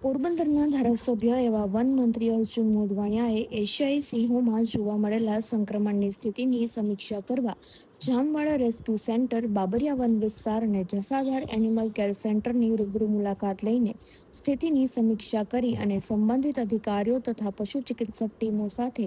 પોરબંદરના ધારાસભ્ય એવા વન મંત્રી અર્જુન મોઢવાણિયાએ એશિયાઈ સિંહોમાં જોવા મળેલા સંક્રમણની સ્થિતિની સમીક્ષા કરવા જામવાડા રેસ્ક્યુ સેન્ટર, બાબરિયા વન વિસ્તાર અને જસાધાર એનિમલ કેર સેન્ટરની રૂબરૂ મુલાકાત લઈને સ્થિતિની સમીક્ષા કરી અને સંબંધિત અધિકારીઓ તથા પશુ ચિકિત્સક ટીમો સાથે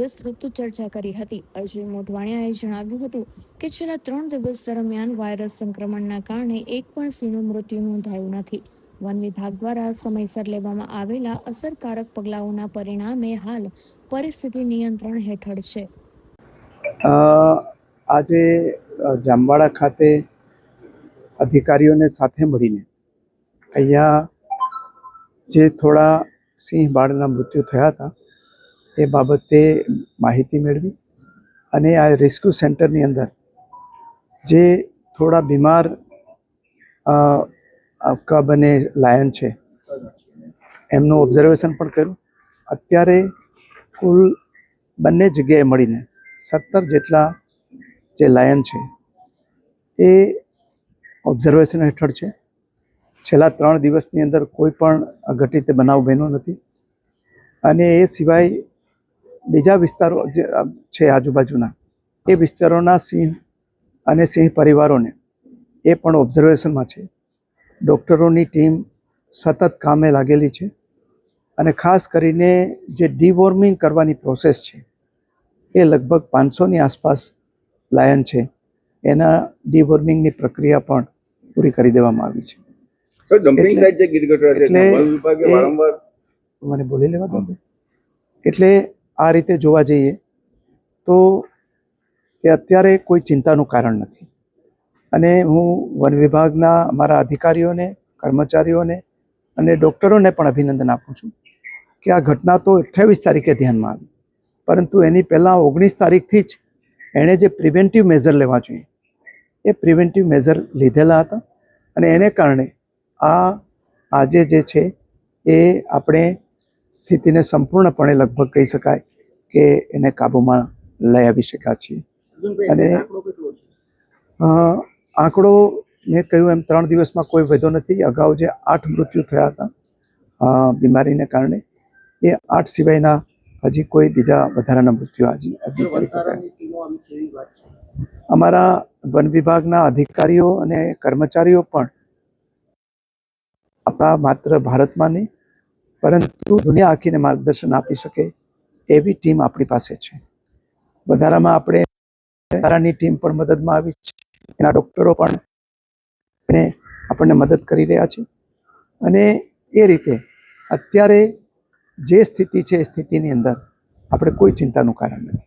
વિસ્તૃત ચર્ચા કરી હતી. અર્જુન મોઢવાણિયાએ જણાવ્યું હતું કે છેલ્લા 3 દિવસ દરમિયાન વાયરસ સંક્રમણના કારણે એક પણ સિંહનું મૃત્યુ નોંધાયું નથી. વન વિભાગ દ્વારા સમયસર લેવામાં આવેલા અસરકારક પગલાઓના પરિણામે હાલ પરિસ્થિતિ નિયંત્રણ હેઠળ છે. આજે જામવાડા ખાતે અધિકારીઓને સાથે મળીને અહીંયા જે થોડા સિંહ બાળના મૃત્યુ થયા હતા એ બાબતે માહિતી મેળવી અને આ રેસ્ક્યુ સેન્ટરની અંદર જે થોડા બીમાર કબ અને લાયન છે એમનું ઓબ્ઝર્વેશન પણ કર્યું. અત્યારે કુલ બંને જગ્યાએ મળીને 17 જેટલા જે લાયન છે એ ઓબ્ઝર્વેશન હેઠળ છે. છેલ્લા 3 દિવસની અંદર કોઈ પણ અઘટિત બનાવ બન્યો નથી અને એ સિવાય બીજા વિસ્તારો જે છે આજુબાજુના એ વિસ્તારોના સિંહ અને સિંહ પરિવારોને એ પણ ઓબ્ઝર્વેશનમાં છે. ડૉક્ટરોની ટીમ સતત કામે લાગેલી છે અને ખાસ કરીને જે ડીવોર્મિંગ કરવાની પ્રોસેસ છે એ લગભગ 500ની આસપાસ લાયન છે, એના ડીવોર્મિંગની પ્રક્રિયા પણ પૂરી કરી દેવામાં આવી છે. મને બોલી લેવા દો. એટલે આ રીતે જોવા જઈએ તો એ અત્યારે કોઈ ચિંતાનું કારણ નથી અને હું વન વિભાગના અમારા અધિકારીઓને, કર્મચારીઓને અને ડૉક્ટરોને પણ અભિનંદન આપું છું કે આ ઘટના તો 28 તારીખે ધ્યાનમાં આવી, પરંતુ એની પહેલાં 19 તારીખથી જ એણે જે પ્રિવેન્ટિવ મેઝર લેવા જોઈએ એ પ્રિવેન્ટિવ મેઝર લીધેલા હતા અને એને કારણે આજે જે છે એ આપણે સ્થિતિને સંપૂર્ણપણે લગભગ કહી શકાય કે એને કાબૂમાં લઈ આવી શક્યા છીએ. અને આંકડો મેં કહ્યું એમ 3 દિવસમાં કોઈ વધ્યો નથી. અગાઉ જે 8 મૃત્યુ થયા હતા બીમારીને કારણે, એ 8 સિવાયના હજી કોઈ બીજા વધારાના મૃત્યુ અમારા વન વિભાગના અધિકારીઓ અને કર્મચારીઓ પણ આપણા માત્ર ભારતમાં નહીં પરંતુ દુનિયા આખીને માર્ગદર્શન આપી શકે એવી ટીમ આપણી પાસે છે. વધારામાં વધારાની ટીમ પણ મદદમાં આવી છે. એના ડૉક્ટરો પણ આપણને મદદ કરી રહ્યા છે અને એ રીતે અત્યારે જે સ્થિતિ છે એ સ્થિતિની અંદર આપણે કોઈ ચિંતાનું કારણ નથી.